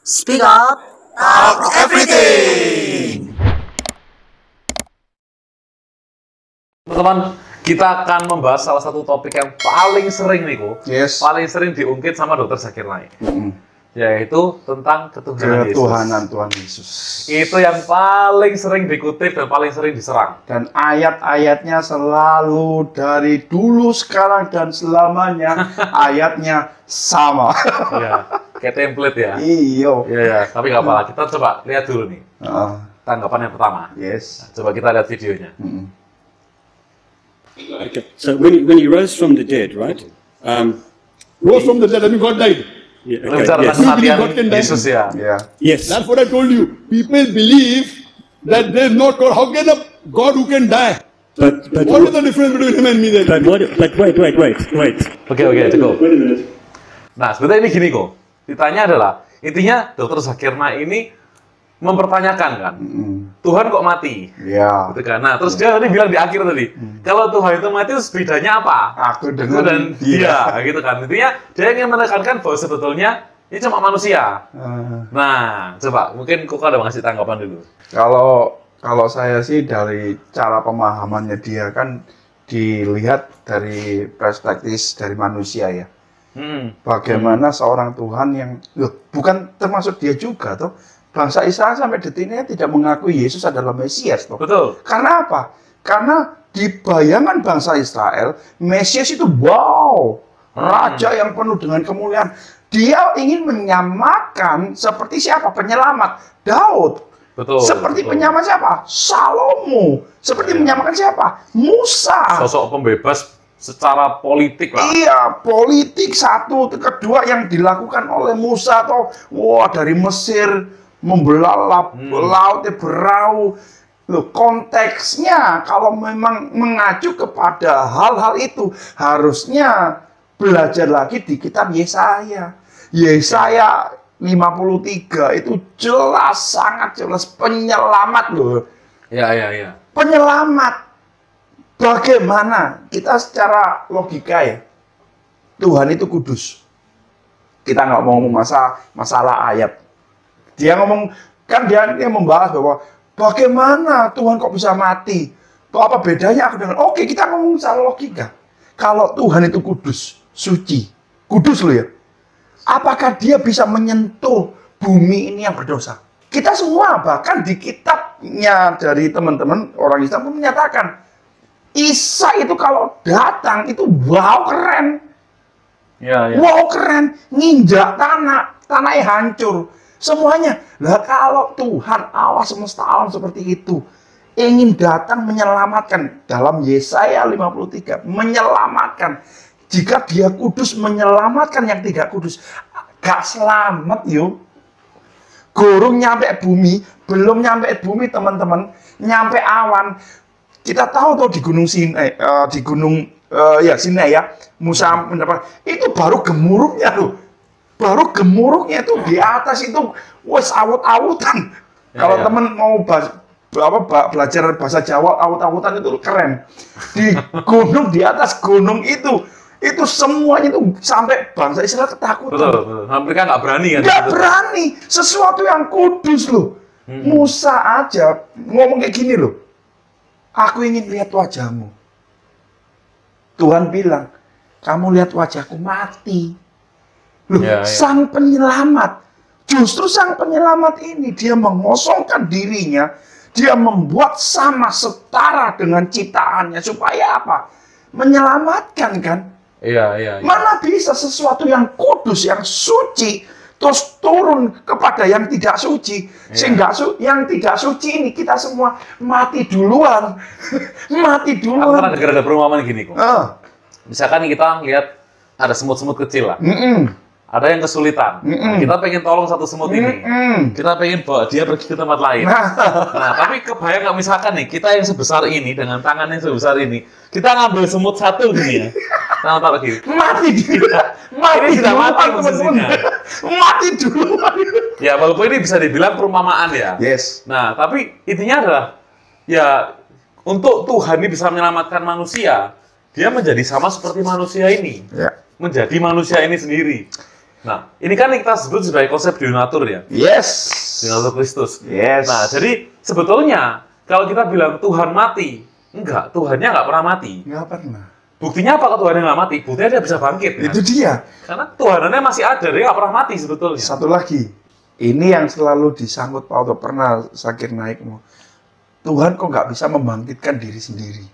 Speak up, talk everything. Teman-teman, kita akan membahas salah satu topik yang paling sering nih, paling sering diungkit sama Dr. Zakir Naik, yaitu tentang ketuhanan Tuhan Yesus. Itu yang paling sering dikutip dan paling sering diserang. Dan ayat-ayatnya selalu dari dulu, sekarang, dan selamanya ayatnya sama. Ya, kayak template ya. Iya. Ya, tapi nggak apa-apa. Kita coba lihat dulu nih tanggapan yang pertama. Yes. Coba kita lihat videonya. Okay. So when he rose from the dead, right? Rose from the dead, I mean God died. Yeah, Kita bicara tentang You believe kematian God can die? Yesus ya. Yeah. Yes. That's what I told you. People believe that there's no God. How can a God who can die? But What is the difference between him and me then? but wait. Oke, cukup. Wait a minute. Nah, sebetulnya ini gini kok. Ditanya adalah, intinya Dr. Zakir Naik ini mempertanyakan kan, Tuhan kok mati? Ya. Gitu kan. Nah, terus dia tadi bilang di akhir tadi, kalau Tuhan itu mati, terus bedanya apa? Aku dengan dan dia, gitu kan. Intinya dia ingin menekankan bahwa sebetulnya ini cuma manusia. Nah, coba mungkin Koko ada ngasih tanggapan dulu. Kalau saya sih dari cara pemahamannya dia kan dilihat dari perspektif dari manusia ya. Bagaimana seorang Tuhan yang bukan termasuk dia juga toh. Bangsa Israel sampai detik ini tidak mengakui Yesus adalah Mesias toh. Betul. Karena apa? Karena di bayangan bangsa Israel, Mesias itu raja yang penuh dengan kemuliaan. Dia ingin menyamakan seperti siapa? Penyelamat Daud. Betul. Seperti penyamakan siapa? Salomo. Seperti menyamakan siapa? Musa. Sosok pembebas secara politik lah. Iya, politik satu. Kedua yang dilakukan oleh Musa atau dari Mesir membelah lautnya berau. Loh, konteksnya kalau memang mengacu kepada hal-hal itu harusnya belajar lagi di kitab Yesaya. Yesaya 53 itu jelas, sangat jelas penyelamat loh. Iya. Penyelamat. Bagaimana kita secara logika ya, Tuhan itu kudus. Kita nggak mau ngomong masalah ayat. Dia ngomong, kan dia membahas bahwa bagaimana Tuhan kok bisa mati. Apa bedanya aku dengan, oke kita ngomong secara logika. Kalau Tuhan itu kudus, suci, kudus loh ya. Apakah dia bisa menyentuh bumi ini yang berdosa? Kita semua bahkan di kitabnya dari teman-teman orang Islam pun menyatakan, Isa itu kalau datang itu keren. Iya. Wow keren, nginjak tanahnya hancur. Semuanya. Lah kalau Tuhan Allah semesta alam seperti itu ingin datang menyelamatkan dalam Yesaya 53, menyelamatkan. Jika dia kudus menyelamatkan yang tidak kudus, gak selamat yuk. Gurung nyampe bumi, belum nyampe bumi teman-teman, nyampe awan. Kita tahu tuh di Gunung Sinai, Sinai ya, Musa mendapat itu baru gemuruhnya loh. Baru gemuruhnya itu di atas itu wes awut-awutan. Kalau temen mau belajar bahasa Jawa, awut-awutan itu keren. Di gunung, di atas gunung itu semuanya itu sampai bangsa Israel ketakutan. Betul. Mereka nggak berani kan? Nggak berani. Sesuatu yang kudus loh. Musa aja ngomong kayak gini loh. Aku ingin lihat wajahmu. Tuhan bilang, kamu lihat wajahku mati. Loh, sang penyelamat. Justru sang penyelamat ini, dia mengosongkan dirinya. Dia membuat sama setara dengan ciptaannya. Supaya apa? Menyelamatkan kan? Iya. Mana bisa sesuatu yang kudus, yang suci, terus turun kepada yang tidak suci. Sehingga yang tidak suci ini kita semua mati duluan. Mati Aku duluan. pernah ada perumpamaan gini kok. Misalkan kita lihat ada semut-semut kecil lah. Ada yang kesulitan. Nah, kita pengen tolong satu semut ini. Kita pengen bawa dia pergi ke tempat lain. Nah, tapi kebayang nggak misalkan nih, kita yang sebesar ini, dengan tangan yang sebesar ini, kita ngambil semut satu gini ya. Nah, taruh gini. Mati dia. Mati Ini sudah mati duluan, posisinya. Mati duluan. Ya, walaupun ini bisa dibilang perumpamaan ya. Yes. Nah, tapi intinya adalah, ya, untuk Tuhan ini bisa menyelamatkan manusia, dia menjadi sama seperti manusia ini. Ya. Menjadi manusia ini sendiri. Nah, ini kan yang kita sebut sebagai konsep dionatur ya. Yes. Dionatur Kristus. Yes. Nah, jadi sebetulnya kalau kita bilang Tuhan mati, enggak, Tuhannya nggak pernah mati. Nggak pernah. Buktinya apa kalau Tuhannya nggak mati? Buktinya dia bisa bangkit. Kan? Itu dia. Karena Tuhanannya masih ada, dia nggak pernah mati sebetulnya. Satu lagi, ini yang selalu disangkut pauto pernah Zakir naik. Tuhan kok nggak bisa membangkitkan diri sendiri?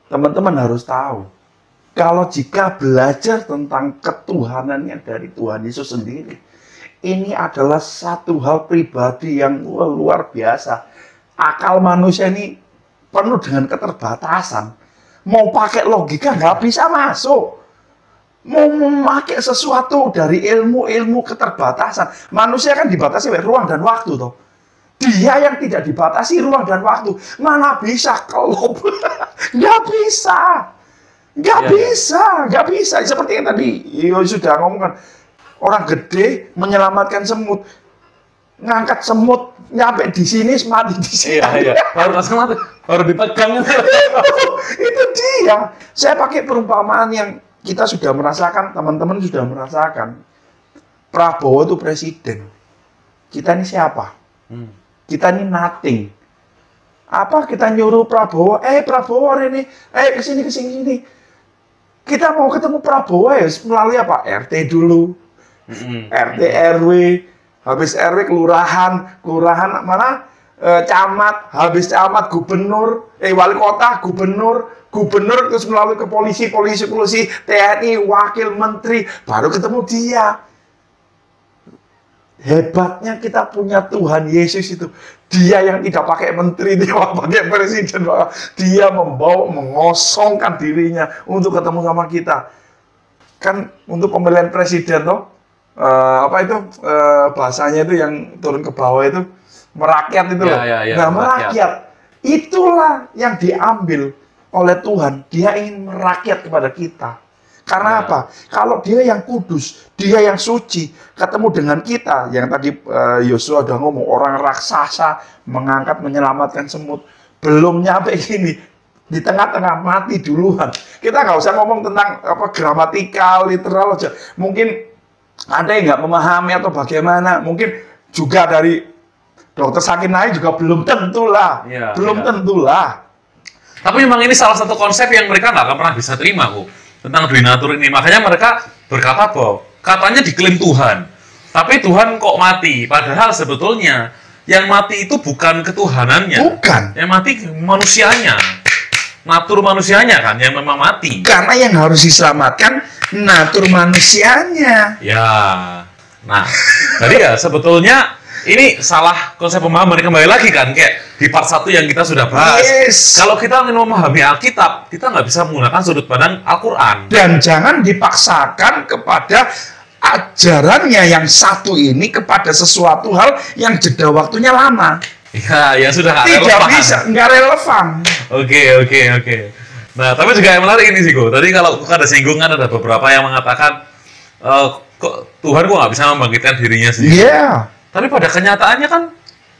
Teman-teman harus tahu, kalau jika belajar tentang ketuhanannya dari Tuhan Yesus sendiri, ini adalah satu hal pribadi yang luar biasa. Akal manusia ini penuh dengan keterbatasan. Mau pakai logika nggak bisa masuk. Mau memakai sesuatu dari ilmu keterbatasan. Manusia kan dibatasi oleh ruang dan waktu, toh. Dia yang tidak dibatasi ruang dan waktu. Mana bisa kelop? Nggak bisa. Nggak bisa. Seperti yang tadi sudah ngomongkan. Orang gede menyelamatkan semut. Ngangkat semut, nyampe di sini, mati di sini. Iya. Baru langsung mati. Baru dipegang. Itu dia. Saya pakai perumpamaan yang kita sudah merasakan, teman-teman sudah merasakan. Prabowo itu presiden. Kita ini siapa? Kita ini nothing. Apa kita nyuruh Prabowo? Prabowo hari ini, kesini. Kita mau ketemu Prabowo ya melalui apa? RT dulu, RT RW, habis RW kelurahan mana? Camat, habis camat gubernur, wali kota, gubernur terus melalui ke polisi, TNI, wakil menteri, baru ketemu dia. Hebatnya kita punya Tuhan Yesus itu. Dia yang tidak pakai menteri, dia pakai presiden. Dia mengosongkan dirinya untuk ketemu sama kita. Kan untuk pemilihan presiden toh, bahasanya itu yang turun ke bawah itu merakyat itu loh. Nah, merakyat. Itulah yang diambil oleh Tuhan. Dia ingin merakyat kepada kita. Karena apa? Kalau dia yang kudus, dia yang suci, ketemu dengan kita, yang tadi Yosua udah ngomong, orang raksasa mengangkat, menyelamatkan semut, belum nyampe gini, di tengah-tengah mati duluan. Kita nggak usah ngomong tentang gramatikal, literal aja. Mungkin ada yang nggak memahami atau bagaimana, mungkin juga dari Dokter Sakinai juga belum tentulah, tentulah. Tapi memang ini salah satu konsep yang mereka nggak akan pernah bisa terima kok. Tentang dionatur ini, makanya mereka berkata bahwa katanya diklaim Tuhan, tapi Tuhan kok mati, padahal sebetulnya yang mati itu bukan ketuhanannya, yang mati manusianya, natur manusianya kan yang memang mati. Karena yang harus diselamatkan natur manusianya. Ya, nah, jadi ya sebetulnya ini salah konsep pemahaman. Kembali lagi kan, kayak di part 1 yang kita sudah bahas. Yes. Kalau kita ingin memahami Alkitab, kita nggak bisa menggunakan sudut pandang Al-Quran. Dan jangan dipaksakan kepada ajarannya yang satu ini kepada sesuatu hal yang jeda waktunya lama. Ya, yang sudah nggak tidak relevan. bisa, nggak relevan. Oke. Nah, tapi juga yang menarik ini sih, Go. Tadi kalau ada singgungan, ada beberapa yang mengatakan, Tuhan kok nggak bisa membangkitkan dirinya sendiri. Iya. Tapi pada kenyataannya kan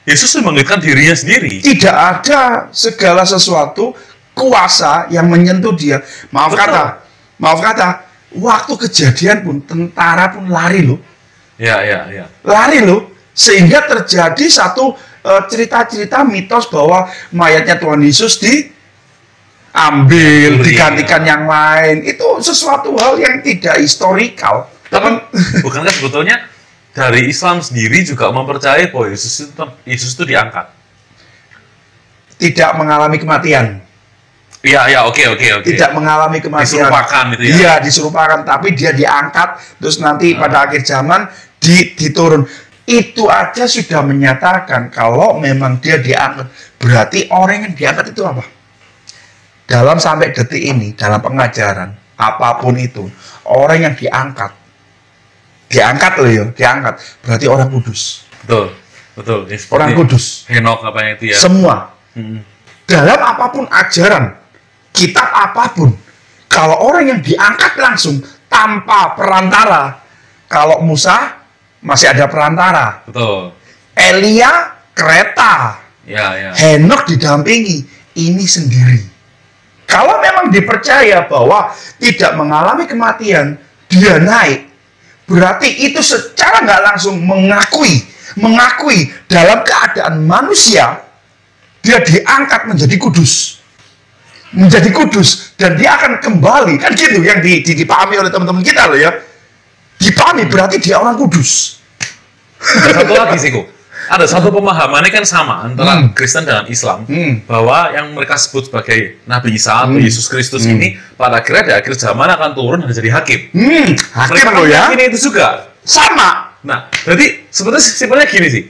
Yesus membangkitkan dirinya sendiri. Tidak ada segala sesuatu kuasa yang menyentuh dia. Maaf kata, waktu kejadian pun tentara pun lari loh. Ya. Lari loh, sehingga terjadi satu cerita-cerita mitos bahwa mayatnya Tuhan Yesus diambil, digantikan yang lain. Itu sesuatu hal yang tidak historikal. Tapi bukankah sebetulnya dari Islam sendiri juga mempercayai bahwa Yesus itu diangkat? Tidak mengalami kematian. Iya, oke. Tidak mengalami kematian. Diserupakan itu ya? Iya, diserupakan. Tapi dia diangkat, terus nanti pada akhir zaman diturun. Itu aja sudah menyatakan kalau memang dia diangkat. Berarti orang yang diangkat itu apa? Dalam sampai detik ini, dalam pengajaran, apapun itu, orang yang diangkat loh ya, diangkat. Berarti orang kudus. Betul. Ya, orang kudus. Henok apa itu ya? Semua. Dalam apapun ajaran, kitab apapun, kalau orang yang diangkat langsung tanpa perantara, kalau Musa masih ada perantara. Betul. Elia kereta. Ya. Henok didampingi, ini sendiri. Kalau memang dipercaya bahwa tidak mengalami kematian, dia naik. berarti itu secara nggak langsung mengakui dalam keadaan manusia, dia diangkat menjadi kudus. Menjadi kudus, dan dia akan kembali. Kan gitu yang dipahami oleh teman-teman kita loh ya. Dipahami berarti dia orang kudus. Ada satu lagi sih kok. Ada satu pemahamannya kan sama antara Kristen dan Islam, bahwa yang mereka sebut sebagai Nabi Isa atau Yesus Kristus ini pada akhirnya di akhir zaman akan turun dan jadi hakim. Hakim Mereka loh ya. meyakini itu juga. Sama. Nah, jadi sebenarnya gini sih,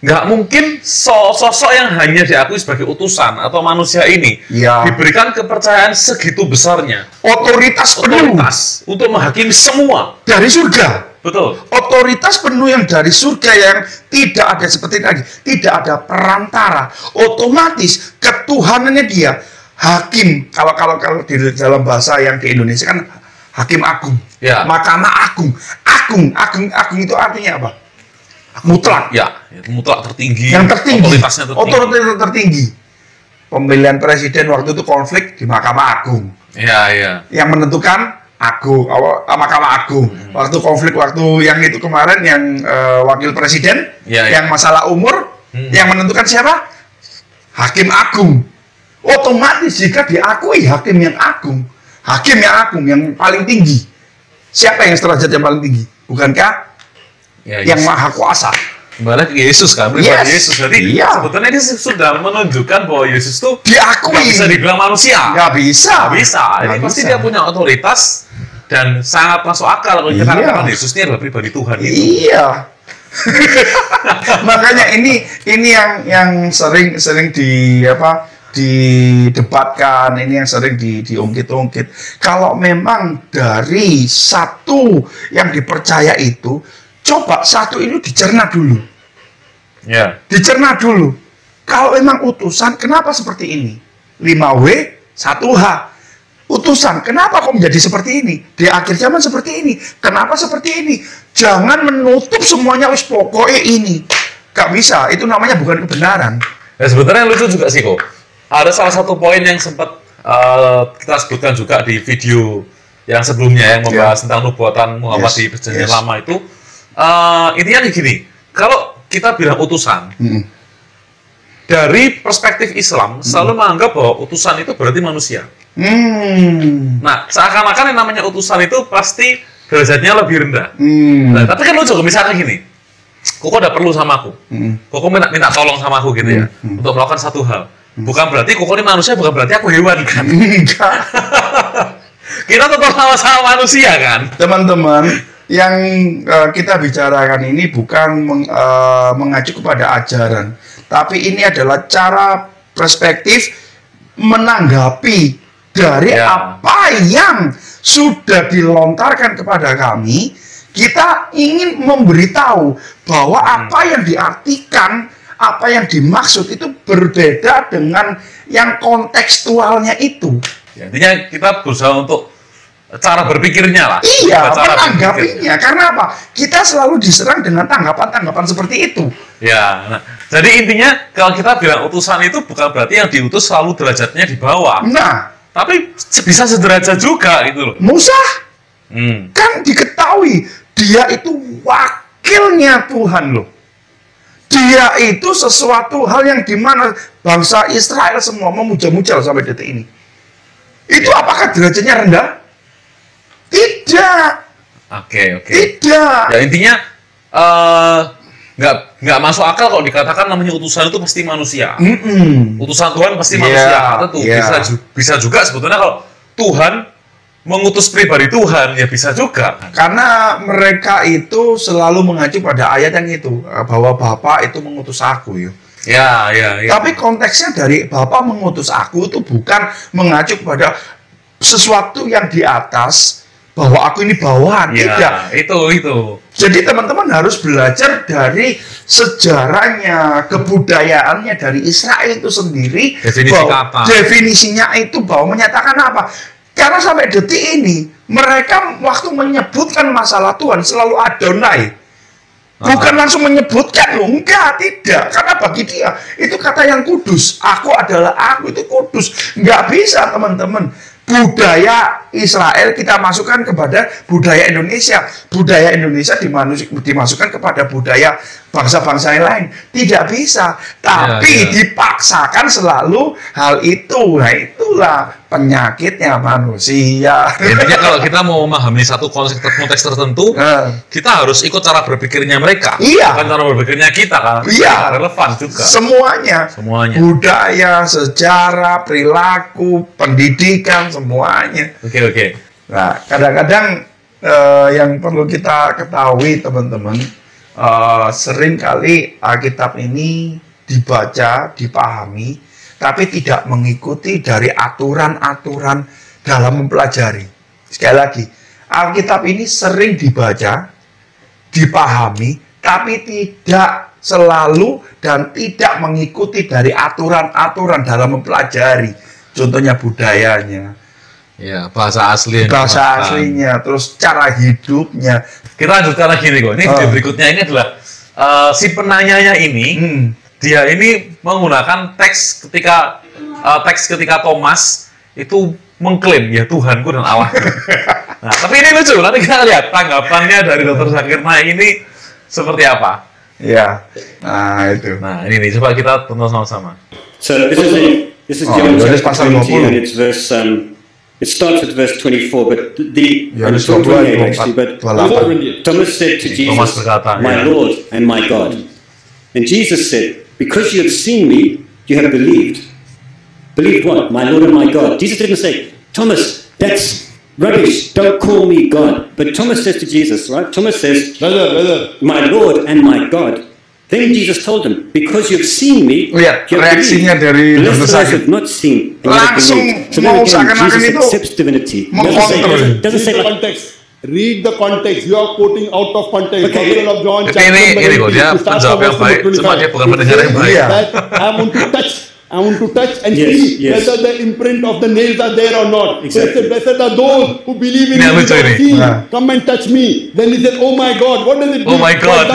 nggak mungkin sosok yang hanya diakui sebagai utusan atau manusia ini Ya. diberikan kepercayaan segitu besarnya, Otoritas penuh otoritas untuk menghakimi semua. dari surga. Betul. Otoritas penuh yang dari surga, yang tidak ada seperti tadi, tidak ada perantara. Otomatis ketuhanannya dia hakim. Kalau di dalam bahasa yang di Indonesia kan hakim agung. Ya. Mahkamah agung. Agung itu artinya apa? Mutlak. Ya, mutlak tertinggi. Yang tertinggi. Otoritasnya tertinggi. Otoritas tertinggi. Pemilihan presiden waktu itu konflik di Mahkamah Agung. Iya, iya. Yang menentukan Mahkamah Agung. Waktu konflik, waktu yang itu kemarin yang wakil presiden, Ya, ya. yang masalah umur, yang menentukan siapa? Hakim Agung. Otomatis jika diakui hakim yang agung yang paling tinggi. Siapa yang derajat yang paling tinggi? Bukankah Ya, yang Yesus. maha kuasa? Kembali ke Yesus kan, pribadi Yes. Yesus. Jadi Iya. sebetulnya ini sudah menunjukkan bahwa Yesus tuh Diakui. nggak bisa dibilang manusia. Nggak bisa. Nggak bisa. Ini Nggak pasti bisa. dia punya otoritas dan sangat masuk akal kalau kita Iya. katakan Yesus ini adalah pribadi Tuhan itu. Iya. Makanya ini yang sering didebatkan, ini yang sering diungkit-ungkit. Kalau memang dari satu yang dipercaya itu, coba satu ini dicerna dulu. Ya. Dicerna dulu. Kalau memang utusan, kenapa seperti ini? 5W, 1H. Utusan, kenapa kok menjadi seperti ini? Di akhir zaman seperti ini. Kenapa seperti ini? Jangan menutup semuanya, wis pokoknya ini. Gak bisa, itu namanya bukan kebenaran. Ya sebetulnya lucu juga sih kok. Ada salah satu poin yang sempat kita sebutkan juga di video yang sebelumnya yang membahas tentang nubuatan Muhammad di Perjanjian Lama itu. Intinya nih gini, kalau kita bilang utusan, dari perspektif Islam selalu menganggap bahwa utusan itu berarti manusia. Nah, seakan-akan yang namanya utusan itu pasti derajatnya lebih rendah. Nah, tapi kan lucu, misalnya gini, Koko udah perlu sama aku, Koko minta tolong sama aku gitu ya, untuk melakukan satu hal. Bukan berarti Koko ini manusia, bukan berarti aku hewan kan? Enggak. Kita tetap sama-sama manusia kan? Teman-teman, yang kita bicarakan ini bukan mengacu kepada ajaran, tapi ini adalah cara perspektif menanggapi dari apa yang sudah dilontarkan kepada kami. Kita ingin memberitahu bahwa apa yang diartikan, apa yang dimaksud itu berbeda dengan yang kontekstualnya itu. Ya, intinya kita berusaha untuk cara berpikirnya lah. Iya, Cara menanggapinya. Karena apa? Kita selalu diserang dengan tanggapan-tanggapan seperti itu. Ya, nah, jadi intinya kalau kita bilang utusan itu bukan berarti yang diutus selalu derajatnya di bawah. Nah, Tapi bisa sederajat juga gitu loh. Musa kan diketahui dia itu wakilnya Tuhan loh. Dia itu sesuatu hal yang dimana bangsa Israel semua memuja-muja sampai detik ini. Itu apakah derajatnya rendah? Tidak. Oke. Tidak. Ya intinya nggak masuk akal kalau dikatakan namanya utusan itu pasti manusia. Utusan Tuhan pasti manusia. Tentu bisa juga sebetulnya kalau Tuhan mengutus pribadi Tuhan ya bisa juga. Karena mereka itu selalu mengacu pada ayat yang itu, bahwa Bapa itu mengutus aku. Ya. Tapi konteksnya dari Bapa mengutus aku itu bukan mengacu pada sesuatu yang di atas, bahwa aku ini bawahan. Tidak. Itu. Jadi teman-teman harus belajar dari sejarahnya, kebudayaannya dari Israel itu sendiri. Definisinya itu bahwa menyatakan apa? Karena sampai detik ini mereka waktu menyebutkan masalah Tuhan selalu Adonai. Bukan langsung menyebutkan loh, enggak, tidak. Karena bagi dia itu kata yang kudus. Aku adalah aku, itu kudus. Enggak bisa teman-teman. budaya Israel kita masukkan kepada budaya Indonesia. Budaya Indonesia dimasukkan kepada budaya bangsa-bangsa yang lain. Tidak bisa. Tapi dipaksakan selalu hal itu. Nah, itulah penyakitnya manusia. Intinya kalau kita mau memahami satu konteks tertentu, kita harus ikut cara berpikirnya mereka. Iya. Bukan cara berpikirnya kita kan. Iya. Relevan juga. Semuanya. Budaya, sejarah, perilaku, pendidikan, semuanya. Oke. Nah, kadang-kadang yang perlu kita ketahui teman-teman, sering kali Alkitab ini dibaca, dipahami, tapi tidak mengikuti dari aturan-aturan dalam mempelajari. Sekali lagi, Alkitab ini sering dibaca, dipahami, tapi tidak selalu dan tidak mengikuti dari aturan-aturan dalam mempelajari. Contohnya budayanya. Ya, bahasa aslinya, terus cara hidupnya. Kita lanjutkan lagi nih, kok. Ini video berikutnya ini adalah si penanyanya ini, dia ini menggunakan teks ketika Thomas itu mengklaim ya Tuhanku dan Allah. Nah, tapi ini lucu. Nanti kita lihat tanggapannya dari Dr. Zakir Naik ini seperti apa. Ya, nah itu. Nah ini nih, coba kita tonton sama-sama. So this is John chapter 20 and it's verse it starts with verse 24, but Yohanes 28 actually. But Thomas said to Jesus, "My Lord and my God." And Jesus said, "Because you have seen me, you have believed." Believed what? My Lord and my God. Jesus didn't say, "Thomas, that's rubbish. Don't call me God." But Thomas says to Jesus, right? Thomas says, Brother. "My Lord and my God." Then Jesus told him, "Because you've seen me, reaksinya dari Dr. Zakir not seen." langsung mau seakan-akan itu mengkontrol. Doesn't say context. Read the context. You are quoting out of context. Okay. Gospel of John, Ini kok dia penjawab yang baik, cuma dia bukan pendengar yang baik. I want to touch and see whether the imprint of the nails are there or not. Exactly. Blessed are those who believe in me without seeing. Come and touch me. Then he said, "Oh my God, what does it mean?" Oh my God.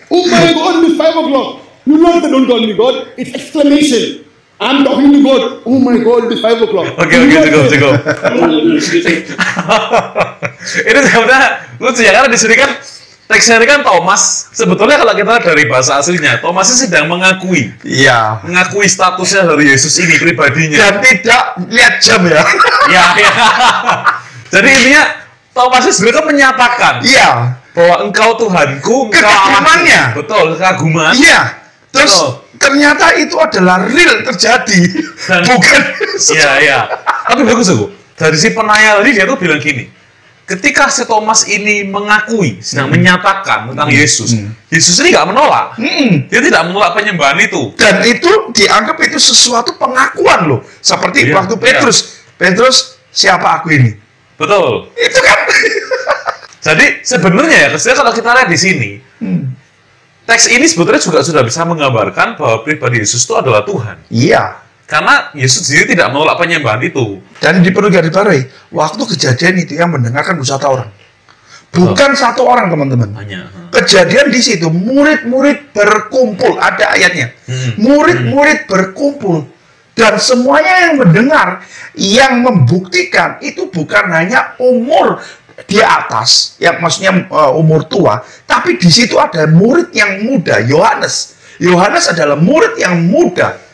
Oh my God, it's 5 o'clock. You know that don't call me God. It's exclamation. I'm talking to God. Oh my God, it's 5 o'clock. Oke, cukup. Ini sebenarnya lucu ya, karena di sini kan teksnya ini kan Thomas. Sebetulnya kalau kita dari bahasa aslinya, Thomas sedang mengakui. Iya. Mengakui statusnya dari Yesus ini pribadinya. Dan tidak lihat jam ya. Ya. Jadi intinya Thomas sebenarnya menyatakan. Iya. Bahwa engkau Tuhanku, engkau kekagumannya. Betul, kekaguman. Iya. Terus ternyata itu adalah real terjadi. Dan, bukan. Iya. Tapi bagus aku. Dari si penanya tadi dia tuh bilang gini. Ketika si Thomas ini mengakui, sedang menyatakan tentang Yesus, Yesus ini nggak menolak. Dia tidak menolak penyembahan itu. Dan itu dianggap itu sesuatu pengakuan loh. Seperti waktu Petrus. Petrus, siapa aku ini? Betul. Itu kan. Jadi sebenarnya ya, kalau kita lihat di sini, teks ini sebetulnya juga sudah bisa menggambarkan bahwa pribadi Yesus itu adalah Tuhan. Iya. Karena Yesus sendiri tidak menolak penyembahan itu. Dan perlu digarisbawahi, waktu kejadian itu yang mendengarkan satu orang. Bukan satu orang, teman-teman. Kejadian di situ, murid-murid berkumpul, ada ayatnya. Murid-murid berkumpul. Dan semuanya yang mendengar, yang membuktikan, itu bukan hanya umur di atas, yang maksudnya umur tua, tapi di situ ada murid yang muda, Yohanes. Yohanes adalah murid yang muda.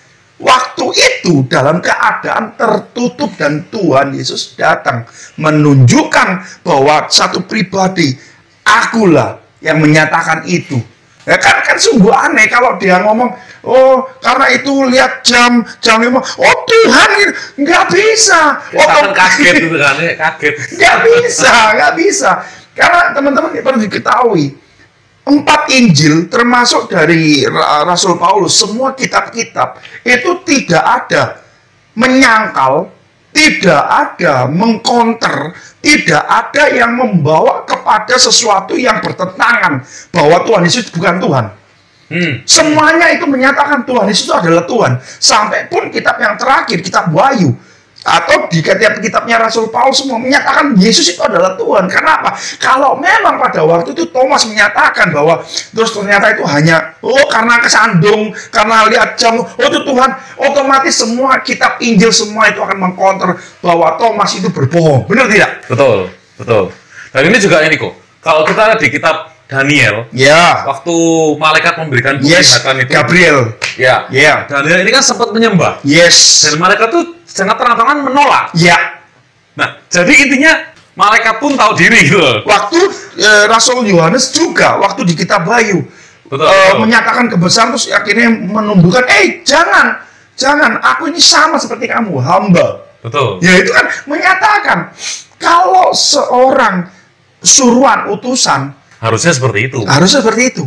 Waktu itu dalam keadaan tertutup dan Tuhan Yesus datang menunjukkan bahwa satu pribadi, akulah yang menyatakan itu. Ya kan sungguh aneh kalau dia ngomong, oh karena itu lihat jam 5, oh Tuhan, nggak bisa. Kan kaget itu kan, kaget. Nggak bisa. Karena teman-teman perlu diketahui, 4 Injil termasuk dari Rasul Paulus, semua kitab-kitab itu tidak ada menyangkal, tidak ada mengkonter, tidak ada yang membawa kepada sesuatu yang bertentangan bahwa Tuhan Yesus bukan Tuhan. Semuanya itu menyatakan Tuhan Yesus itu adalah Tuhan. Sampai pun kitab yang terakhir, kitab Wahyu, atau di kitab-kitabnya Rasul Paulus semua menyatakan Yesus itu adalah Tuhan. Kenapa? Kalau memang pada waktu itu Thomas menyatakan bahwa terus ternyata itu hanya oh karena kesandung, karena lihat jam, oh itu Tuhan, otomatis semua kitab Injil semua itu akan mengcounter bahwa Thomas itu berbohong. Benar tidak? Betul, betul. Dan ini juga ini kok. Kalau kita lihat di kitab Daniel, Ya. waktu malaikat memberikan Yes. penglihatan itu, Gabriel. ya, Ya. Daniel ini kan sempat menyembah. Yes. Dan malaikat tuh sangat terang-terangan menolak. Ya. Nah, jadi intinya malaikat pun tahu diri gitu loh. Waktu Rasul Yohanes juga waktu di kitab Wahyu Betul, betul. menyatakan kebesaran terus akhirnya menumbuhkan, jangan, aku ini sama seperti kamu, hamba. Betul. Ya itu kan menyatakan kalau seorang suruhan utusan Harusnya seperti itu. harusnya seperti itu,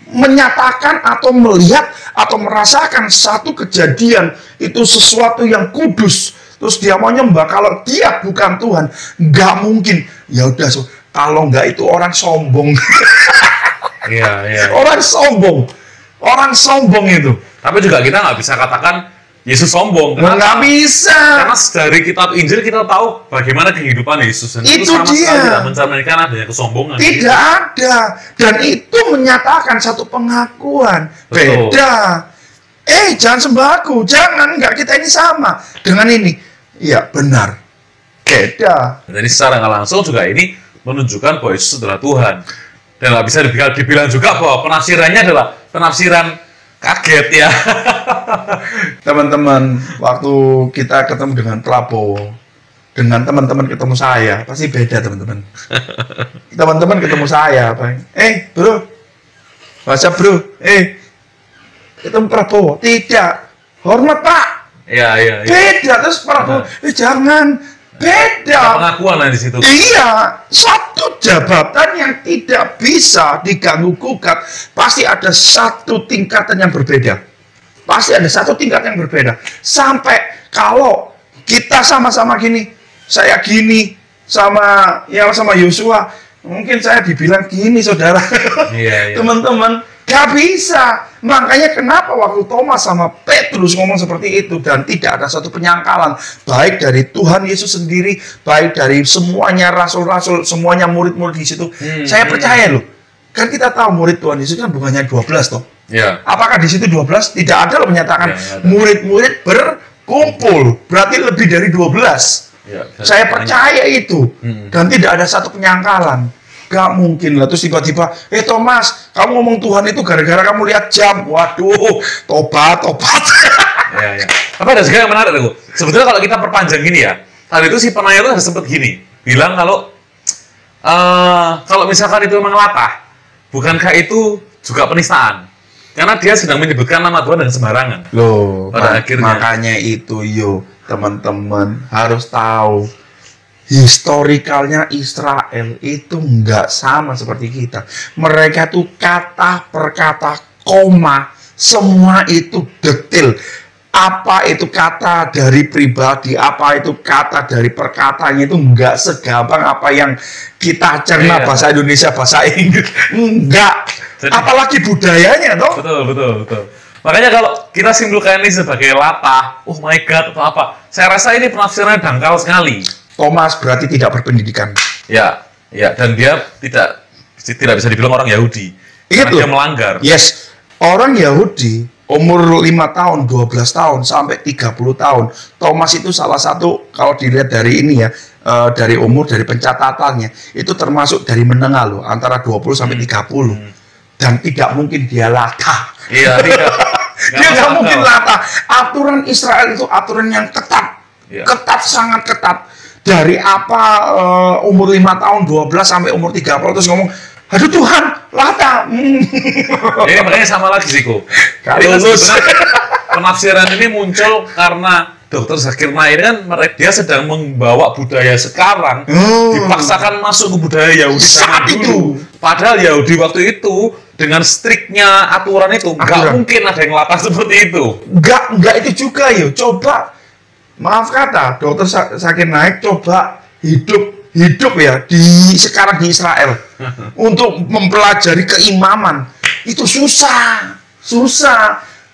menyatakan atau melihat atau merasakan satu kejadian itu sesuatu yang kudus, terus dia mau nyembah. Kalau dia bukan Tuhan, nggak mungkin. Ya udah, kalau nggak itu orang sombong. Iya, iya. orang sombong itu Tapi juga kita nggak bisa katakan Yesus sombong. Kenapa? nggak bisa. Karena dari kitab Injil kita tahu bagaimana kehidupan Yesus. Dan Itu sama dia. sekali tidak mencerminkan adanya kesombongan. Tidak ada, dan itu menyatakan satu pengakuan. Betul. Beda. Jangan sembah aku, jangan, nggak, kita ini sama dengan ini. Iya, benar. Beda. Jadi secara nggak langsung juga ini menunjukkan bahwa Yesus adalah Tuhan. Dan nggak bisa dibilang juga bahwa penafsirannya adalah penafsiran kaget ya. Teman-teman, waktu kita ketemu dengan Prabowo, dengan teman-teman ketemu saya, pasti beda, teman-teman. Teman-teman ketemu saya, bro, WhatsApp bro, ketemu Prabowo, tidak, hormat Pak. Iya, iya, iya. Beda, terus Prabowo, jangan, beda. Pengakuan lah di situ. Iya, satu jabatan yang tidak bisa diganggu gugat, pasti ada satu tingkatan yang berbeda. Pasti ada satu tingkat yang berbeda. Sampai kalau kita sama-sama gini, saya gini sama Yosua, mungkin saya dibilang gini, saudara. Iya, iya. Teman-teman, gak bisa. Makanya kenapa waktu Thomas sama Petrus ngomong seperti itu, dan tidak ada satu penyangkalan, baik dari Tuhan Yesus sendiri, baik dari semuanya rasul-rasul, semuanya murid-murid di situ. Saya percaya loh, kan kita tahu murid Tuhan Yesus kan bukannya 12 toh. Iya. Apakah di situ 12? Tidak ada loh menyatakan Ya, ada. murid-murid berkumpul, berarti lebih dari 12. Ya, Saya percaya itu, dan tidak ada satu penyangkalan. Gak mungkin lah, terus tiba-tiba, Thomas, kamu ngomong Tuhan itu gara-gara kamu lihat jam. Waduh, tobat. Ya, ya. Tapi ada juga yang menarik tuh. Sebetulnya kalau kita perpanjang gini ya, tadi itu si penanya itu ada sempat gini, bilang kalau misalkan itu memang latah, bukankah itu juga penistaan? Karena dia sedang menyebutkan nama Tuhan dengan sembarangan. Loh, Pada akhirnya. makanya itu teman-teman harus tahu, historikalnya Israel itu nggak sama seperti kita. Mereka tuh kata per kata, koma, semua itu detail. Apa itu kata dari pribadi, apa itu kata dari perkataannya, itu nggak segampang apa yang kita cerna Iya. bahasa Indonesia, bahasa Inggris. Enggak. Jadi- Apalagi budayanya, toh. Betul. Makanya kalau kita simpulkan ini sebagai latah, oh my god, atau apa, saya rasa ini penafsirannya dangkal sekali. Thomas berarti tidak berpendidikan. Ya, dan dia tidak bisa dibilang orang Yahudi. Ingat Karena dia loh. melanggar. Yes, orang Yahudi umur 5 tahun, 12 tahun, sampai 30 tahun. Thomas itu salah satu, kalau dilihat dari ini ya, dari umur, dari pencatatannya, itu termasuk dari menengah loh, antara 20 sampai 30. Dan tidak mungkin dia latah. Iya, tidak. Dia nggak mungkin latah. Aturan Israel itu aturan yang ketat. Iya. Ketat, sangat ketat. Dari apa umur 5 tahun, 12 sampai umur 30, terus ngomong, aduh Tuhan, latah. Ini makanya sama lagi sih, Ko. Kalau Jadi kan lulus. sebenarnya penafsiran ini muncul karena Dr. Zakir Naik kan dia sedang membawa budaya sekarang dipaksakan masuk ke budaya Yahudi Saat zaman itu. dulu. Padahal Yahudi waktu itu dengan striknya aturan itu nggak Aturan. mungkin ada yang latah seperti itu. Enggak itu juga coba, maaf kata, Dr. Zakir Naik coba hidup ya sekarang di Israel untuk mempelajari keimaman. Itu susah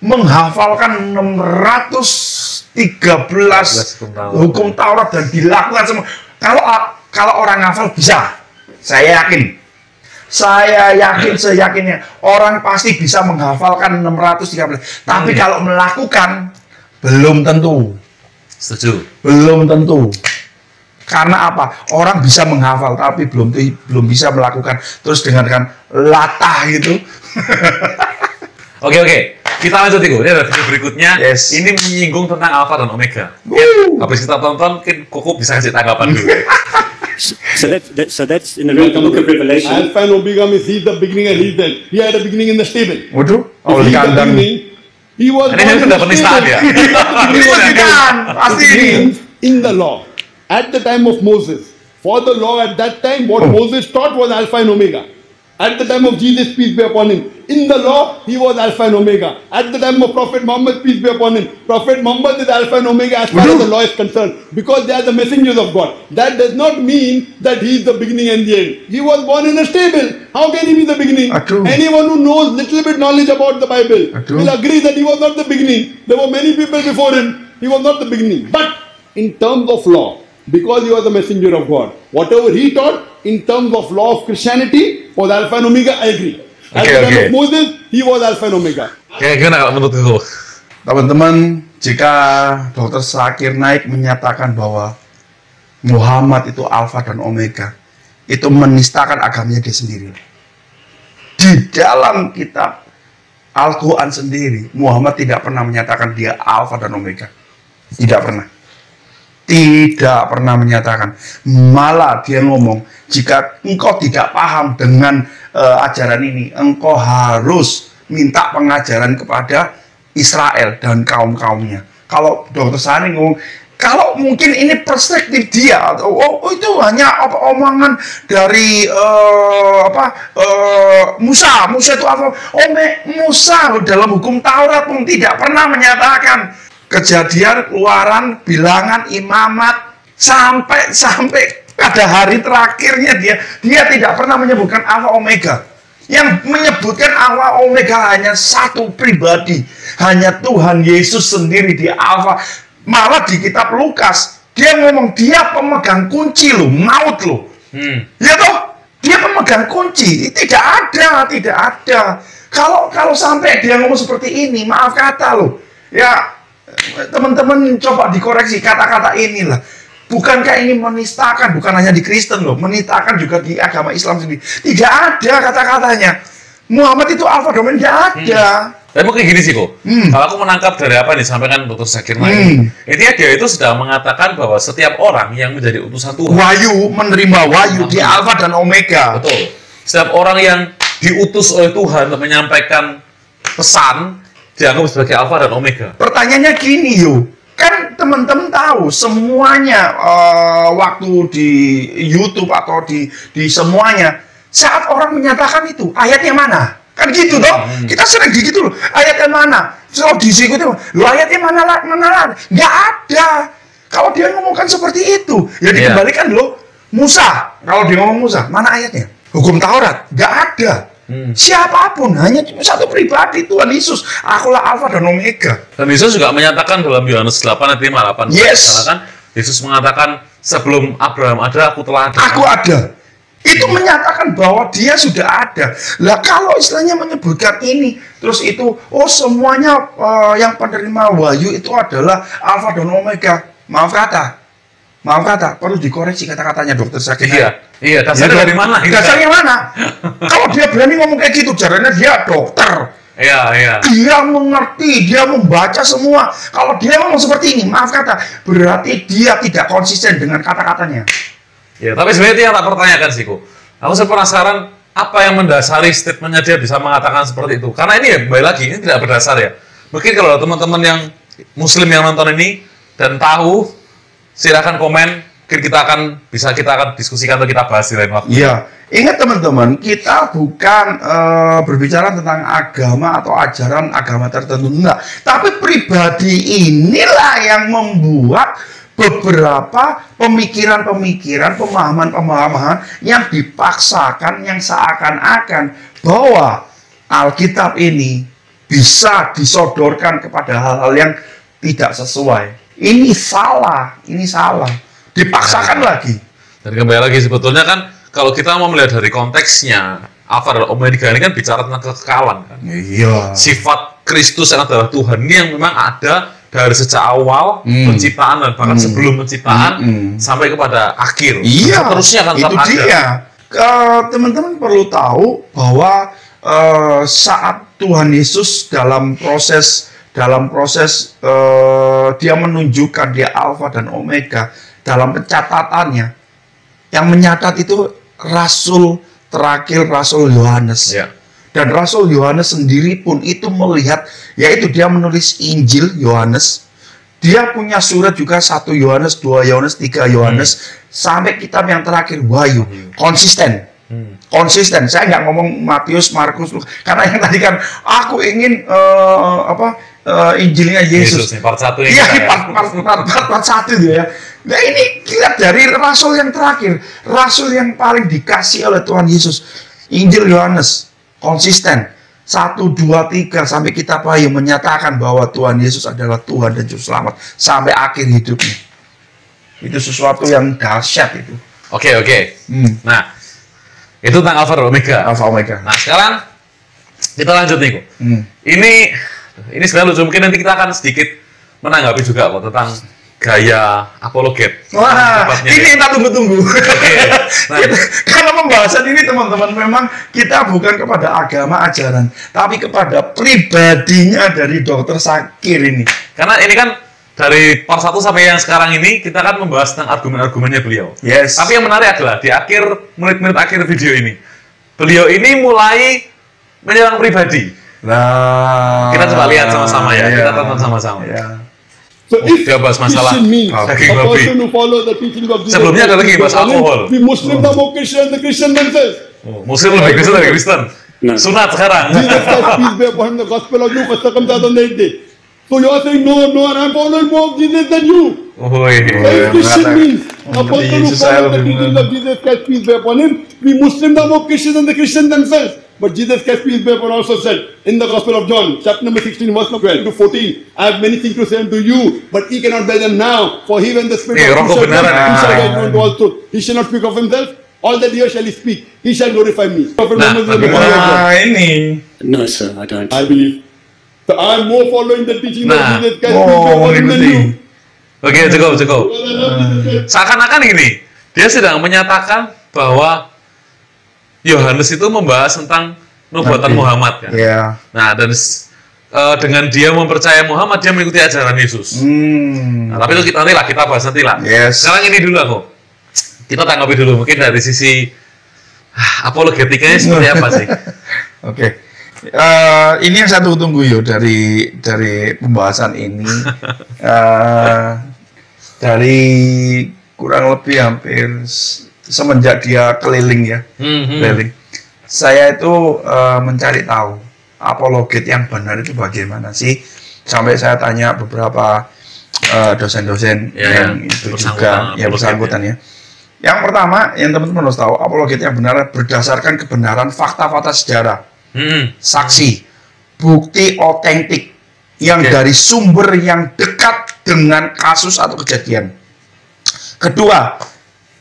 menghafalkan 613 hukum Taurat dan dilakukan semua. Kalau orang hafal bisa, saya yakin. Saya yakin seyakinnya orang pasti bisa menghafalkan 613. Tapi kalau melakukan belum tentu. Setuju. Belum tentu. Karena apa? Orang bisa menghafal tapi belum bisa melakukan. Terus dengarkan latah gitu. Oke. Kita lanjut, Iko. Ini ada video berikutnya. Yes. Ini menyinggung tentang Alpha dan Omega. Habis kita tonton, mungkin Koko bisa kasih tanggapan dulu. So that's in the book of Revelation. Alpha and Omega means he's the beginning and he's the end. He had a beginning in the stable. Waduh, If he's the beginning, he was Ini born in sudah the penistaan stable. ya? Ini bukan pasti ini. Means in the law. At the time of Moses, for the law at that time, what Moses taught was Alpha and Omega. At the time of Jesus, peace be upon him, in the law, he was Alpha and Omega. At the time of Prophet Muhammad, peace be upon him, Prophet Muhammad is Alpha and Omega as far as the law is concerned, because they are the messengers of God. That does not mean that he is the beginning and the end. He was born in a stable. How can he be the beginning? True. Anyone who knows little bit knowledge about the Bible True. will agree that he was not the beginning. There were many people before him. He was not the beginning. But in terms of law, because he was the messenger of God, whatever he taught in terms of law of Christianity was Alpha and Omega, I agree. At the time of Moses, he was Alpha and Omega. Gimana kalau menurut Koko? Teman-teman, jika Dr. Zakir Naik menyatakan bahwa Muhammad itu Alfa dan Omega, itu menistakan agamanya dia sendiri. Di dalam kitab Al-Quran sendiri, Muhammad tidak pernah menyatakan dia Alfa dan Omega. Tidak pernah. Tidak pernah menyatakan. Malah dia ngomong, jika engkau tidak paham dengan ajaran ini, engkau harus minta pengajaran kepada Israel dan kaum-kaumnya. Kalau Dr. Sani ngomong, kalau mungkin ini perspektif dia, itu hanya omongan dari Musa. Musa itu apa? Musa dalam hukum Taurat pun tidak pernah menyatakan. Kejadian, Keluaran, Bilangan, Imamat, sampai pada hari terakhirnya dia tidak pernah menyebutkan Alfa Omega. Yang menyebutkan Alfa Omega hanya satu pribadi, hanya Tuhan Yesus sendiri di Alfa. Malah di kitab Lukas dia ngomong dia pemegang kunci loh, maut loh. Ya toh, dia pemegang kunci. Tidak ada. Kalau sampai dia ngomong seperti ini, maaf kata loh. Ya, teman-teman coba dikoreksi kata-kata inilah. Bukankah ini menistakan, bukan hanya di Kristen loh, menistakan juga di agama Islam sendiri. Tidak ada kata-katanya. Muhammad itu Alfa dan Omega, tidak ada. Tapi mungkin gini sih kok, kalau aku menangkap dari apa yang disampaikan Dr. Zakir Naik, intinya dia itu sedang mengatakan bahwa setiap orang yang menjadi utusan Tuhan, Wahyu, menerima wahyu di Alfa dan Omega. betul. Setiap orang yang diutus oleh Tuhan untuk menyampaikan pesan, dianggap sebagai Alfa dan Omega. Pertanyaannya gini kan teman-teman tahu semuanya waktu di YouTube atau di semuanya, saat orang menyatakan itu, ayatnya mana? Kan gitu toh? Kita sering gitu loh. Ayatnya mana? Kalau diikuti, lo ayatnya mana lah? Nggak ada. Kalau dia ngomongkan seperti itu, ya dikembalikan loh. Musa, kalau dia ngomong Musa, mana ayatnya? Hukum Taurat, nggak ada. Siapapun, hanya satu pribadi, Tuhan Yesus. Akulah Alfa dan Omega. Dan Yesus juga menyatakan dalam Yohanes 8 ayat 5-8. Yes. Kan Yesus mengatakan, sebelum Abraham ada, aku telah ada. Aku ada. Itu menyatakan bahwa dia sudah ada. Lah kalau istilahnya menyebutkan ini, terus itu, semuanya yang penerima wahyu itu adalah Alfa dan Omega. Maaf kata, perlu dikoreksi kata-katanya Dr. Zakir. Iya, dasarnya dari mana? Dasarnya mana? Kalau dia berani ngomong kayak gitu, caranya dia dokter. Iya. Dia mengerti, dia membaca semua. Kalau dia ngomong seperti ini, maaf kata, berarti dia tidak konsisten dengan kata-katanya. Ya, tapi sebenarnya itu yang tak pertanyakan sih, kok. Aku penasaran apa yang mendasari statementnya dia bisa mengatakan seperti itu. Karena ini ya, kembali lagi, ini tidak berdasar ya. Mungkin kalau teman-teman yang Muslim yang nonton ini dan tahu, silakan komen. Mungkin kita akan diskusikan atau kita bahas di lain waktu. Iya, ingat teman-teman, kita bukan berbicara tentang agama atau ajaran agama tertentu, enggak. Tapi pribadi inilah yang membuat beberapa pemikiran-pemikiran, pemahaman-pemahaman yang dipaksakan, yang seakan-akan bahwa Alkitab ini bisa disodorkan kepada hal-hal yang tidak sesuai. Ini salah. Dipaksakan lagi. Dan kembali lagi, sebetulnya kan kalau kita mau melihat dari konteksnya, Alpha dan Omega ini kan bicara tentang kekekalan kan. Iya. Sifat Kristus yang adalah Tuhan ini yang memang ada dari sejak awal penciptaan dan bahkan sebelum penciptaan sampai kepada akhir. Iya. Terusnya akan tetap itu ada. dia. Teman-teman perlu tahu bahwa saat Tuhan Yesus dalam proses dia menunjukkan dia Alpha dan Omega dalam pencatatannya, yang mencatat itu Rasul terakhir Rasul Yohanes. Ya. Dan Rasul Yohanes sendiri pun itu melihat, yaitu dia menulis Injil Yohanes. Dia punya surat juga 1 Yohanes, 2 Yohanes, 3 Yohanes, sampai kitab yang terakhir Wahyu. Konsisten. Konsisten. Saya nggak ngomong Matius, Markus, karena yang tadi kan aku ingin Injilnya Yesus. Part 1 ini. Iya, part 1 itu ya. Nah ini lihat dari Rasul yang terakhir, Rasul yang paling dikasih oleh Tuhan Yesus, Injil Yohanes, konsisten. 1, 2, 3 sampai kitab Wahyu menyatakan bahwa Tuhan Yesus adalah Tuhan dan Juru Selamat sampai akhir hidupnya. Itu sesuatu yang dahsyat itu. Oke. Nah, itu tentang Alpha dan Omega. Alpha Omega. Nah, sekarang kita lanjut nih, kok. Ini sebenarnya lucu, mungkin nanti kita akan sedikit menanggapi juga kok tentang gaya apologet. Wah, ini yang kita tunggu-tunggu. Nah, karena pembahasan ini teman-teman memang kita bukan kepada agama ajaran, tapi kepada pribadinya dari Dr. Zakir ini. karena ini kan dari part 1 sampai yang sekarang ini kita kan membahas tentang argumen-argumennya beliau. Yes. Tapi yang menarik adalah di akhir menit-menit akhir video ini, beliau ini mulai menyerang pribadi. Nah, Kita coba lihat sama-sama ya, kita tonton sama-sama. So if dia bahas masalah Christian means a daging babi. person who follows the teaching of Jesus, Sebelumnya ada lagi bahas alkohol. the Muslim are more Christian, the Christian themselves. Muslim lebih Kristen dari Kristen. No. Sunat sekarang. Jesus Christ, peace be upon him, the gospel of Luke was circumcised on the 8th day. So you are saying, no, and I'm following more of Jesus than you. So if Christian means a person who follows the teaching of Jesus Christ, peace be upon him, we Muslims are more Christian than the Christians themselves. But Jesus Christ, peace be upon him, also said in the Gospel of John, chapter number 16, verse number 12 to 14, I have many things to say unto you, but ye cannot bear them now. For he when the Spirit of truth shall come, he shall guide you into all truth. He shall not speak of himself, all that he shall he speak. He shall glorify me. ini. No, sir, I don't. I believe. So I am more following the teaching of Nah. Jesus Christ, peace be upon him than you. Oke, cukup. Seakan-akan ini dia sedang menyatakan bahwa Yohanes itu membahas tentang nubuatan Muhammad kan. Iya. Nah, dan dengan dia mempercayai Muhammad, dia mengikuti ajaran Yesus. Nah, tapi itu nanti kita bahas nanti lah. Yes. Sekarang ini dulu aku. Kita tanggapi dulu mungkin dari sisi apologetikanya seperti apa sih? Oke. Ini yang saya tunggu yuk dari pembahasan ini. Dari kurang lebih hampir semenjak dia keliling ya. Keliling. Saya itu mencari tahu apologet yang benar itu bagaimana sih. Sampai saya tanya beberapa dosen-dosen yang itu juga yang bersangkutan ya. Yang pertama, yang teman-teman harus tahu, apologet yang benar berdasarkan kebenaran fakta-fakta sejarah, saksi, bukti otentik yang dari sumber yang dekat dengan kasus atau kejadian. Kedua,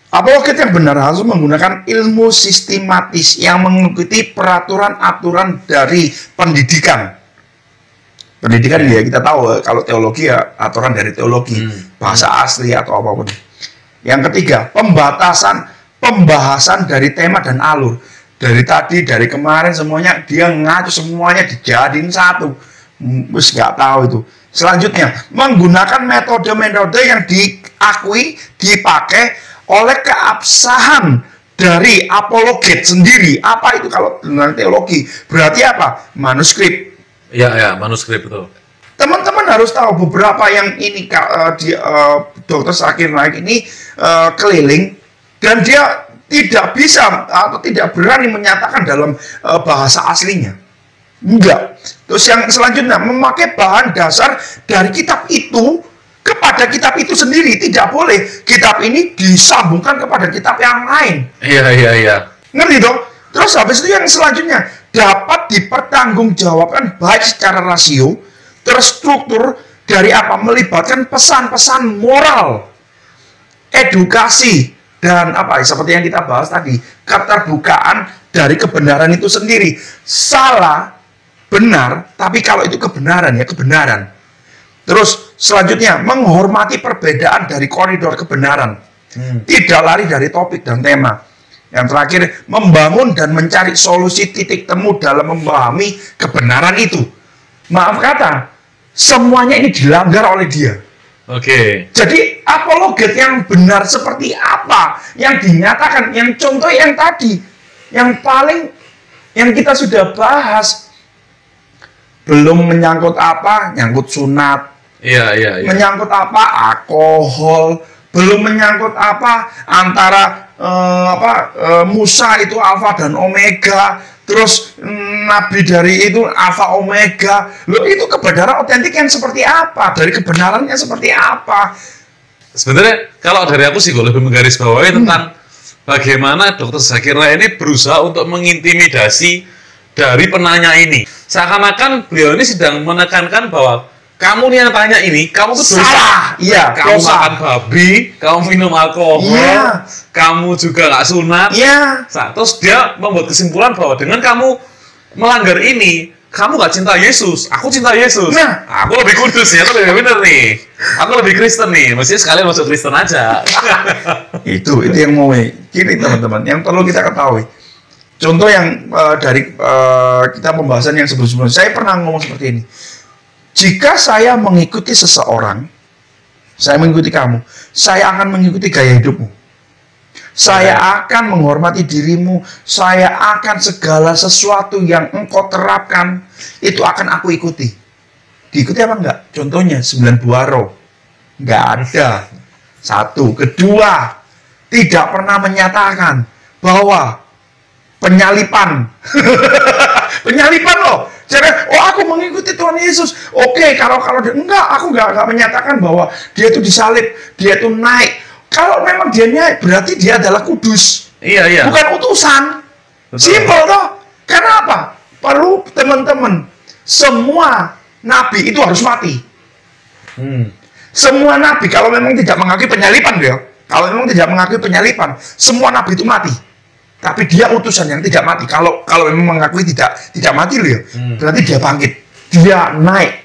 apologet yang benar harus menggunakan ilmu sistematis yang mengikuti peraturan-aturan dari pendidikan. Pendidikan ya kita tahu, kalau teologi ya aturan dari teologi, bahasa asli atau apapun. Yang ketiga, pembahasan dari tema dan alur. Dari tadi, dari kemarin semuanya dia ngacu, semuanya dijadiin satu. Terus nggak tahu itu. Selanjutnya, menggunakan metode-metode yang diakui, dipakai oleh keabsahan dari apologet sendiri. Apa itu kalau dengan teologi? Berarti apa? Manuskrip. Ya, manuskrip itu. Teman-teman harus tahu beberapa yang ini Dr. Zakir Naik ini keliling dan dia tidak bisa atau tidak berani menyatakan dalam bahasa aslinya. Enggak. Terus yang selanjutnya memakai bahan dasar dari kitab itu kepada kitab itu sendiri. Tidak boleh kitab ini disambungkan kepada kitab yang lain. Iya. Ngerti dong? Terus habis itu yang selanjutnya dapat dipertanggungjawabkan baik secara rasio, terstruktur dari apa? Melibatkan pesan-pesan moral, edukasi, Dan seperti yang kita bahas tadi, keterbukaan dari kebenaran itu sendiri. Salah, benar, tapi kalau itu kebenaran ya kebenaran. Terus selanjutnya, menghormati perbedaan dari koridor kebenaran. Tidak lari dari topik dan tema. Yang terakhir, membangun dan mencari solusi titik temu dalam memahami kebenaran itu. Maaf kata, semuanya ini dilanggar oleh dia. Oke. Jadi apologet yang benar seperti apa yang dinyatakan, yang contoh yang tadi, yang paling yang kita sudah bahas, belum menyangkut apa, nyangkut sunat, Iya. menyangkut apa, alkohol, belum menyangkut apa antara Musa itu alfa dan omega, terus nabi dari itu alfa omega. Loh, itu kebenaran otentik yang seperti apa? Dari kebenarannya seperti apa? Sebenarnya kalau dari aku sih gue lebih menggarisbawahi tentang bagaimana Dr. Zakir Naik ini berusaha untuk mengintimidasi dari penanya ini. Seakan-akan beliau ini sedang menekankan bahwa kamu nih yang tanya ini, kamu tuh salah. Iya, kamu dosa. makan babi, kamu minum alkohol, Iya. kamu juga nggak sunat. Iya. Terus dia membuat kesimpulan bahwa dengan kamu melanggar ini, kamu nggak cinta Yesus. Aku cinta Yesus. Nah. Aku lebih kudus ya, aku lebih bener nih. Aku lebih Kristen nih. Mestinya sekalian masuk Kristen aja. Itu yang mau gini teman-teman, yang perlu kita ketahui. Contoh yang dari kita pembahasan yang sebelum-sebelumnya, saya pernah ngomong seperti ini. Jika saya mengikuti seseorang, saya mengikuti kamu, saya akan mengikuti gaya hidupmu. Saya akan menghormati dirimu, saya akan segala sesuatu yang engkau terapkan, itu akan aku ikuti. Diikuti apa enggak? Contohnya 9 buah roh. Enggak ada. Satu. Kedua, tidak pernah menyatakan bahwa penyalipan. Penyalipan loh. Jadi, aku mengikuti Tuhan Yesus. Oke, kalau enggak, aku enggak menyatakan bahwa dia itu disalib, dia itu naik. Kalau memang dia naik, berarti dia adalah kudus. Iya. Bukan utusan. Simpel toh. Karena apa? Perlu teman-teman, semua nabi itu harus mati. Semua nabi kalau memang tidak mengakui penyalipan, kalau memang tidak mengakui penyalipan, semua nabi itu mati. Tapi dia utusan yang tidak mati. Kalau memang mengakui tidak mati berarti dia bangkit, dia naik,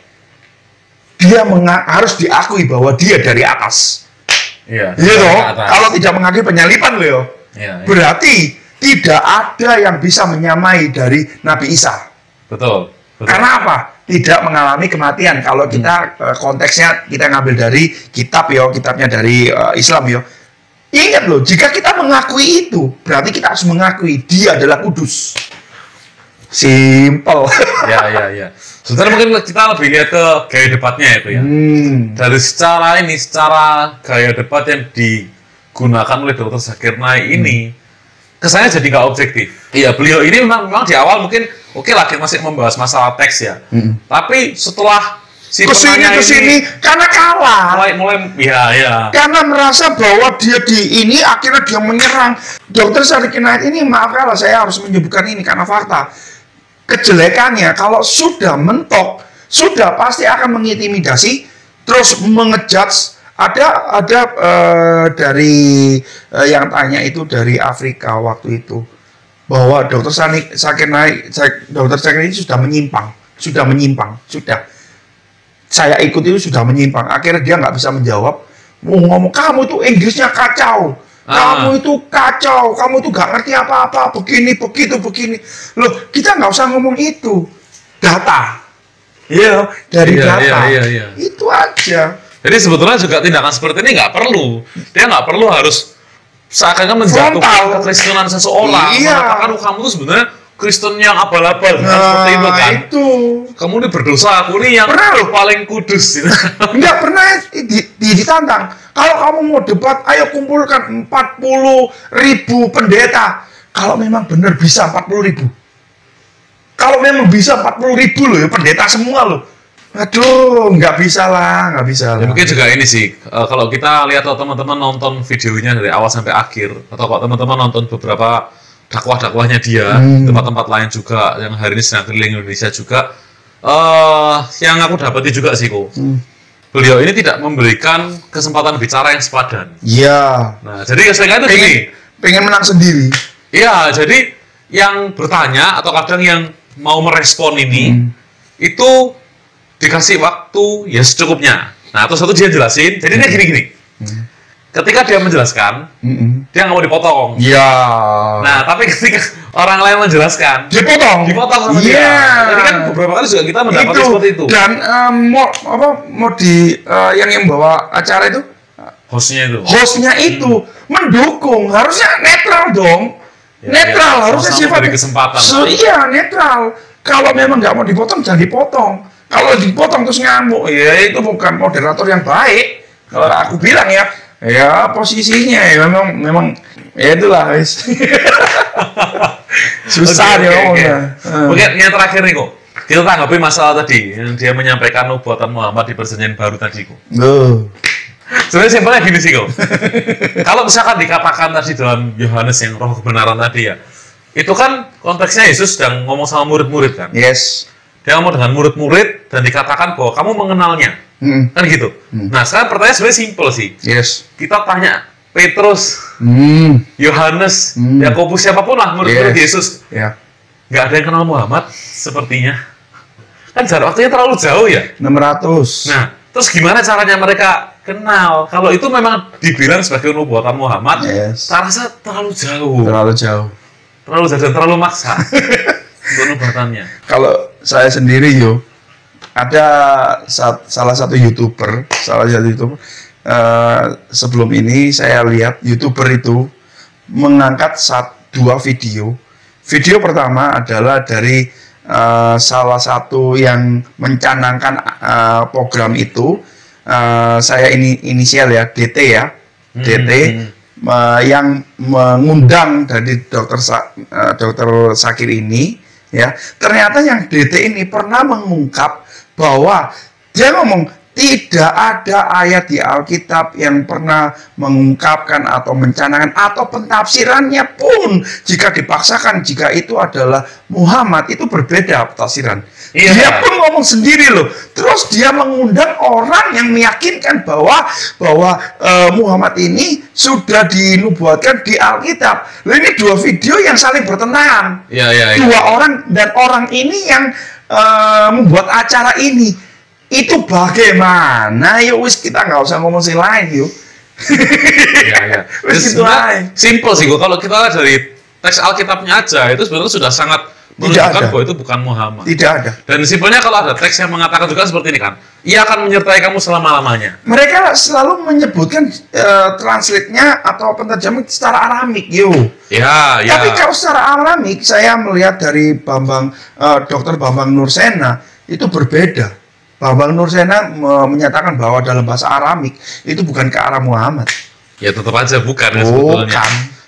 dia harus diakui bahwa dia dari atas. Iya. Kalau tidak mengakui penyalipan Iya. berarti tidak ada yang bisa menyamai dari Nabi Isa. Betul. Karena apa? Tidak mengalami kematian. Kalau kita konteksnya kita ngambil dari kitabnya dari Islam Ingat loh, jika kita mengakui itu, berarti kita harus mengakui dia adalah kudus. Simple. Ya. Sebenarnya mungkin kita lebih lihat ke gaya debatnya itu ya. Dari secara gaya debat yang digunakan oleh Dr. Zakir Naik ini, kesannya jadi nggak objektif. Iya, beliau ini memang di awal mungkin lagi masih membahas masalah teks ya. Tapi setelah kesini karena kalah. Mulai ya. Karena merasa bahwa dia akhirnya dia menyerang. Dr. Zakir Naik ini, maaf kalau saya harus menyebutkan ini karena fakta. Kejelekannya kalau sudah mentok, sudah pasti akan mengintimidasi, terus mengejudge. Ada dari yang tanya itu dari Afrika waktu itu, bahwa Dr. Zakir Naik ini sudah menyimpang. Saya ikut itu sudah menyimpang. Akhirnya dia nggak bisa menjawab. Ngomong, kamu itu Inggrisnya kacau. Kamu itu kacau. Kamu itu nggak ngerti apa-apa. Begini, begitu, begini. Loh, kita nggak usah ngomong itu. Data. Dari data. Iya. Itu aja. Jadi sebetulnya juga tindakan seperti ini nggak perlu. Dia nggak perlu harus seakan-akan menjatuhkan kekristenan seseorang. Mengatakan kamu itu sebenarnya Kristen yang abal-abal, seperti itu kan. Itu. Kamu ini berdosa, aku ini yang paling kudus. Nggak pernah ditantang. Kalau kamu mau debat, ayo kumpulkan 40.000 pendeta. Kalau memang benar bisa 40.000. Kalau memang bisa 40.000 loh, pendeta semua loh. Aduh, nggak bisa lah. Ya, mungkin juga ini sih, kalau kita lihat atau teman-teman nonton videonya dari awal sampai akhir, atau kalau teman-teman nonton beberapa dakwah-dakwahnya dia, tempat-tempat lain juga, yang hari ini sedang keliling Indonesia juga, yang aku dapati juga sih kok, beliau ini tidak memberikan kesempatan bicara yang sepadan. Iya. Nah, jadi seringkali itu gini. Pengen menang sendiri. Iya, jadi yang bertanya atau kadang yang mau merespon ini itu dikasih waktu ya secukupnya. Nah, terus satu dia jelasin. Jadi dia gini-gini. Ketika dia menjelaskan, dia nggak mau dipotong. Iya. Nah, tapi ketika orang lain menjelaskan, dipotong sama dia. Jadi kan beberapa kali juga kita mendapati seperti itu. Dan yang bawa acara itu, hostnya itu mendukung, harusnya netral dong. Netral, harusnya sifatnya kesempatan. Iya, netral. Kalau memang nggak mau dipotong, jangan dipotong. Kalau dipotong terus ngamuk, ya itu bukan moderator yang baik. Kalau aku bilang ya posisinya ya memang ya itulah guys. Susah dia ngomongnya. Oke, yang terakhir nih kok. Kita tanggapi masalah tadi yang dia menyampaikan nubuatan Muhammad di perjanjian baru tadi kok. Sebenarnya simpelnya gini sih kok. Kalau misalkan dikatakan tadi dalam Yohanes yang roh kebenaran tadi ya, itu kan konteksnya Yesus sedang ngomong sama murid-murid kan. Yes. Dia ngomong dengan murid-murid dan dikatakan bahwa kamu mengenalnya. Kan gitu. Nah, sekarang pertanyaan sebenarnya simpel sih. Yes. Kita tanya Petrus, Yohanes, Yakobus, siapapun lah murid-murid Yesus. Ya. Nggak ada yang kenal Muhammad sepertinya. Kan jarak waktunya terlalu jauh ya. 600. Nah, terus gimana caranya mereka kenal? Kalau itu memang dibilang sebagai nubuatan Muhammad, saya rasa terlalu jauh. Terlalu jauh dan terlalu maksa untuk nubuatannya. Kalau saya sendiri ada salah satu YouTuber, sebelum ini saya lihat YouTuber itu mengangkat dua video. Video pertama adalah dari salah satu yang mencanangkan program itu, saya ini inisial ya, DT ya, DT yang mengundang dari Dr. Zakir ini ya. Ternyata yang DT ini pernah mengungkap bahwa dia ngomong tidak ada ayat di Alkitab yang pernah mengungkapkan atau mencanangkan atau pentafsirannya pun jika dipaksakan jika itu adalah Muhammad, itu berbeda tafsiran. Dia pun ngomong sendiri loh. Terus dia mengundang orang yang meyakinkan bahwa Muhammad ini sudah dinubuatkan di Alkitab. Nah, ini dua video yang saling bertentangan. Dua orang, dan orang ini yang membuat acara ini. Itu bagaimana? Wis kita nggak usah ngomong sing lain Wis gitu aja. Simple sih kalau kita lihat dari teks Alkitabnya aja itu sebenarnya sudah sangat menunjukkan bahwa itu bukan Muhammad. Tidak ada. Dan simpelnya kalau ada teks yang mengatakan juga seperti ini kan, ia akan menyertai kamu selama-lamanya. Mereka selalu menyebutkan translate-nya atau penterjemah secara Aramik, Tapi kalau secara Aramik, saya melihat dari Dr. Bambang Nursena itu berbeda. Bambang Nursena menyatakan bahwa dalam bahasa Aramik itu bukan ke arah Muhammad. Ya tetap aja bukan ya sebetulnya.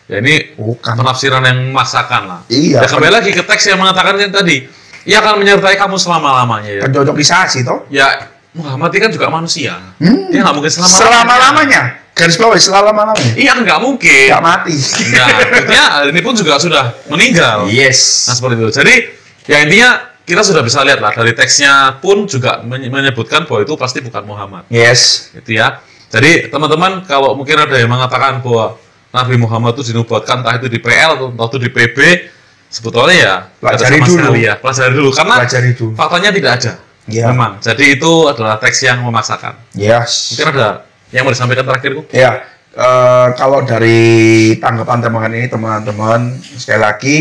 Ya ini penafsiran yang memaksakan lah. Iya. Ya kembali lagi ke teks yang mengatakan yang tadi, ia akan menyertai kamu selama-lamanya. Pendodopisasi toh? Ya Muhammad ini kan juga manusia. Dia nggak mungkin selama-lamanya. Garis bawah selama-lamanya. Iya nggak mungkin. Nggak mati. Nah, artinya ini pun juga sudah meninggal. Yes. Nah seperti itu. Jadi ya intinya kita sudah bisa lihat lah dari teksnya pun juga menyebutkan bahwa itu pasti bukan Muhammad. Yes. Itu ya. Jadi teman-teman kalau mungkin ada yang mengatakan bahwa Nabi Muhammad itu dinubuatkan entah itu di PL atau itu di PB, sebetulnya ya pelajari dulu. Pelajari dulu karena faktanya tidak ada. Memang. Jadi itu adalah teks yang memaksakan. Yes. Mungkin ada yang mau disampaikan terakhir, Bu? Ya. Kalau dari tanggapan ini teman-teman, sekali lagi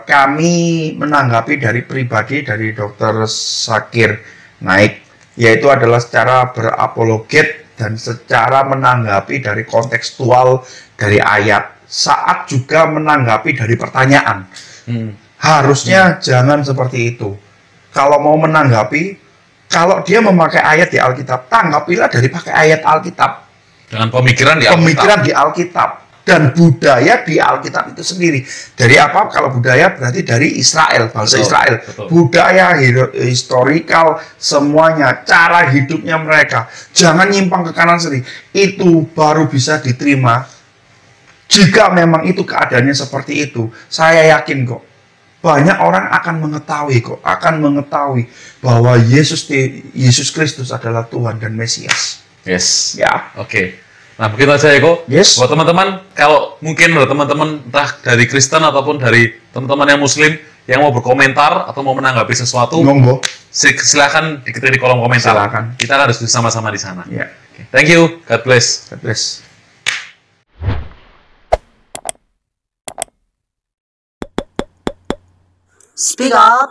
kami menanggapi dari pribadi dari Dr. Zakir Naik, yaitu adalah secara berapologet dan secara menanggapi dari kontekstual dari ayat, saat juga menanggapi dari pertanyaan. Harusnya jangan seperti itu. Kalau mau menanggapi, kalau dia memakai ayat di Alkitab, tanggapilah dari pakai ayat Alkitab. Dengan pemikiran di Alkitab. Dan budaya di Alkitab itu sendiri. Dari apa? Kalau budaya berarti dari Israel, bangsa Israel. Budaya, historikal, semuanya, cara hidupnya mereka. Jangan nyimpang ke kanan kiri. Itu baru bisa diterima. Jika memang itu keadaannya seperti itu, saya yakin kok. banyak orang akan mengetahui bahwa Yesus Kristus adalah Tuhan dan Mesias. Yes. Ya. Oke. Nah, begitu aja ya, Ko. Yes. Buat teman-teman, kalau mungkin ada teman-teman entah dari Kristen ataupun dari teman-teman yang Muslim yang mau berkomentar atau mau menanggapi sesuatu, Monggo. silakan diketik di kolom komentar. Silakan. Kita harus bersama-sama di sana. Ya. Oke. Thank you. God bless. God bless. Speak up.